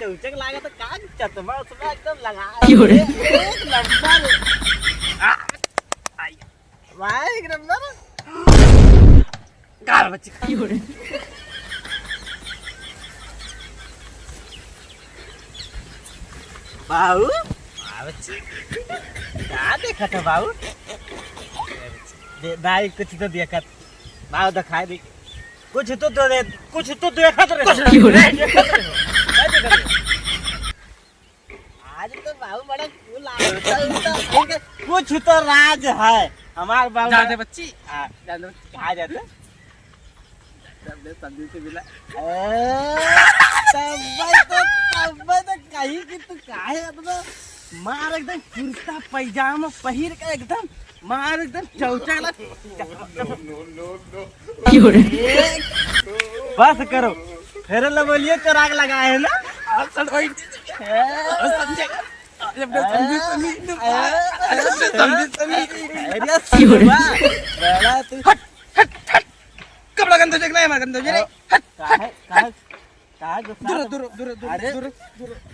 चौचक लागत का चतमा उसमें एकदम लगा भाई एक नंबर गाल बच्ची बाबू बच्ची क्या देखा था बाबू भाई कुछ तो देखा बाबू दिखाई दी कुछ तो दे कुछ तो देखा तो आज तो बाबू बड़ा कूल कुछ तो राज है हमारे बाबू जाते बच्ची कहा जाते संदी से मिला तब तो कहीं कि तू काहे अपना मार एकदम कुर्ता पैजामा पहिर के एकदम मार एकदम चौचक बस करो फिर बोलिए चराग लगाए है ना कपड़ा गंदा देखना है हमारा गंदा नहीं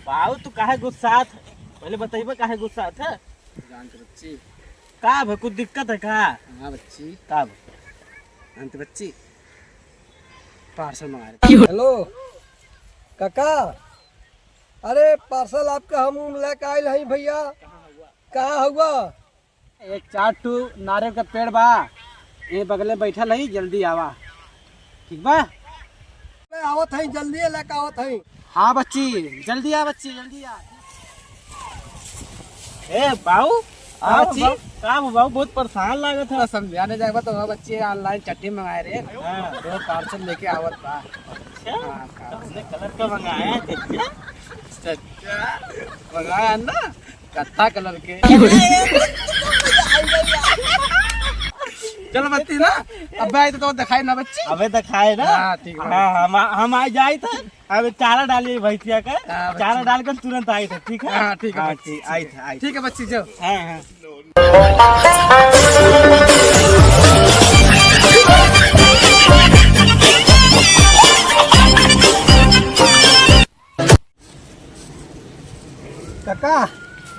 बाबू तू काहे गुस्सा था पहले बताइए काहे गुस्सा था जानते बच्ची का भाई कुछ दिक्कत है का हाँ बच्ची का जानते बच्ची पार्सल मंगा रहे हेलो काका अरे पार्सल आपका हम लेके आए हैं भैया कहाँ हुआ एक 4 नारियल का पेड़ बा ये बगल में बैठा नहीं जल्दी आवा ठीक बा आवत है जल्दी लेके आवत है हाँ बच्ची जल्दी आ बच्ची जल्दी आ ए बाबू हाँ बच्ची का बाबू बहुत परेशान लागत है समझाने जाएगा तो हाँ बच्ची ऑनलाइन चट्टी मंगाए रे तो पार्सल लेके आवत बा हमने कलर का मंगाया है मंगाया ना कत्था कलर के चलो बच्ची ना अब आए तो दिखाई ना बच्ची अबे दिखाए ना हाँ ठीक है हम आ जाए थे अबे चारा डालिए भैंसिया का हाँ, चारा डालकर तुरंत आए थे ठीक है हाँ ठीक है ठीक आई थे ठीक है बच्ची जाओ हाँ हाँ काका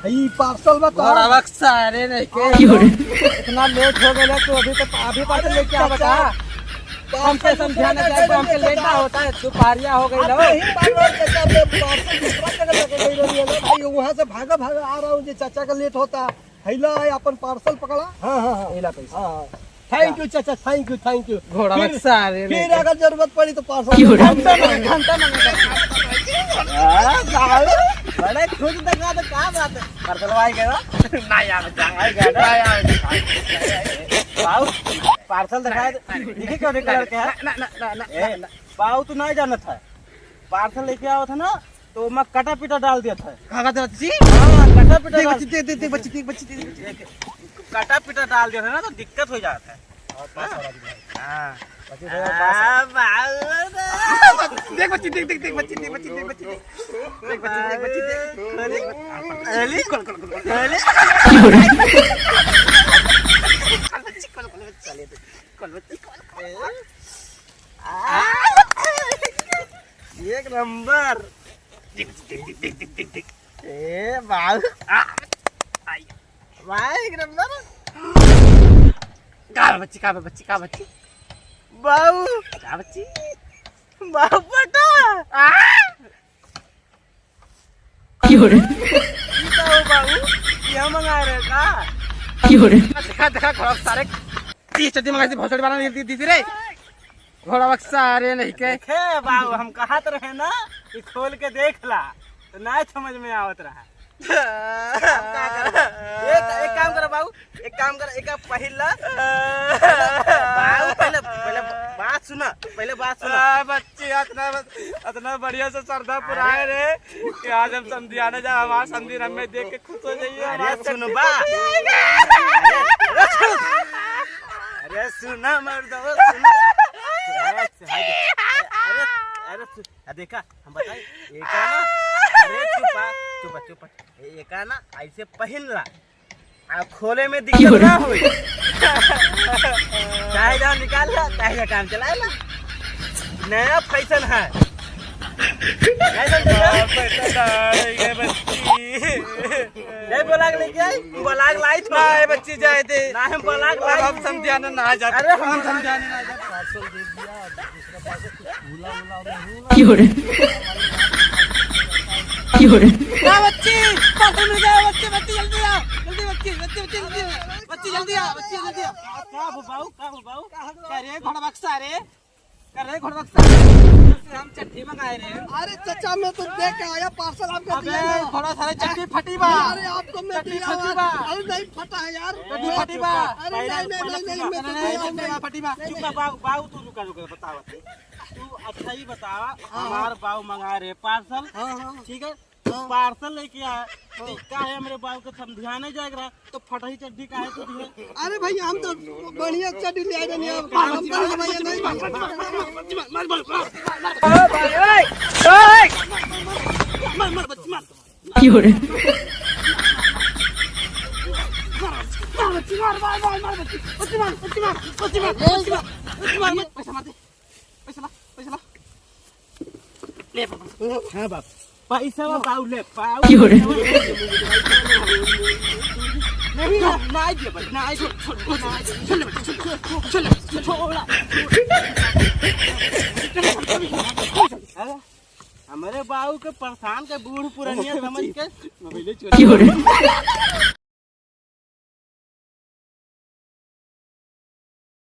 ये पार्सल बताओ सारे नहीं के इतना लेट हो गया तो अभी पार्सल लेके आ बता हमसे समझाना चाहिए हमसे लेट ना होता है दोपहरिया हो गई भाई वहाँ से भागा भागा आ रहा हूँ जो चाचा का लेट होता हैला अपन पार्सल पकड़ा हाँ हाँ हाँ थैंक यू चाचा थैंक यू घोड़ा सारे फिर अगर जरूरत पड़ी तो पार्सल घंटा बड़े खुद दिखा तो क्या बात है पार्सल भाई गया ना यार बाबू पार्सल दिखाए देखिए क्यों कलर के है बाबू तू नहीं जाना था पार्सल लेके आओ था ना तो मैं कटा पीटा डाल दिया था बच्ची कटा पीटा बच्ची कटा पीटा डाल दिया था ना तो दिक्कत हो जाता है देख बच्ची देख बच्ची एक नंबर भाई एक नंबर का बच्ची बाबू का बच्ची बाबू बेटा बाबू क्या मंगा रहे का देखा घोड़ा सारे 30 चट्टी मंगाई थी भोसड़ी वाला नहीं दी थी रे घोड़ा सारे नहीं के देखे बाबू हम कहत रहे ना कि खोल के देख ला तो नहीं समझ में आवत रहा एक काम करो बाबू एक पहला बाबू पहले बात सुना बच्ची इतना बढ़िया से श्रद्धा पुराए रे कि आज हम समझाने जा हमारा संदीन हमें देख के खुश हो जाइए सुन बा अरे सुना मर्द अरे देखा हम बताए एक ना अरे चुपा एक ना ऐसे पहन ला खोले में दिक्कत ना हुई चाहे जाओ निकाल ला, चाहे जा काम चला ला। नया फैशन है। नहीं बोला लेके आई, बोला लाई तो ना बच्ची जाए दे ना हम बोला लाई। हम समझाने ना जा। अरे हम समझाने ना जा। पार्सल दे दिया, दूसरा पार्सल भूला ना बच्ची पार्सल मिल गया। बच्ची बच्ची जल्दी आओ, जल्दी बच्ची बच्ची बच्ची जल्दी बच्ची जल्दी आओ, बच्ची जल्दी आओ। क्या बुबाऊ करे घोड़ा बक्सा रे, करे घोड़ा बक्सा हम चट्टी मंगाए रे। अरे चाचा मैं तो देख के आया पार्सल आपका अबे दिया ना। घोड़ा सारे चट्टी फटी बा। अरे आपको मैं चट्टी दिया फटी हुआ। बा। अरे नहीं फटा है यार। चट्टी फटी बा। अरे नहीं मैं तो दिया हुआ। फटी बा। चुप ना बाऊ तू रुका बतावा तू अच्छा ही बतावा। हमार बाऊ मंगा रहे पार्सल। हाँ। ठीक है पार्सल लेके आया तो का है मेरे बाऊ को समझाने जाएगा तो फटही चड्डी का है तो दिए। अरे भैया हम तो बढ़िया चड्डी ले आए नहीं हम बढ़िया भैया नहीं हाँ बाप पैसा बाऊ ले पाऊ नहीं ना आइए बस ना आइए छोड़ा हमारे बाऊ के परेशान के बूढ़ पुरानिया समझ के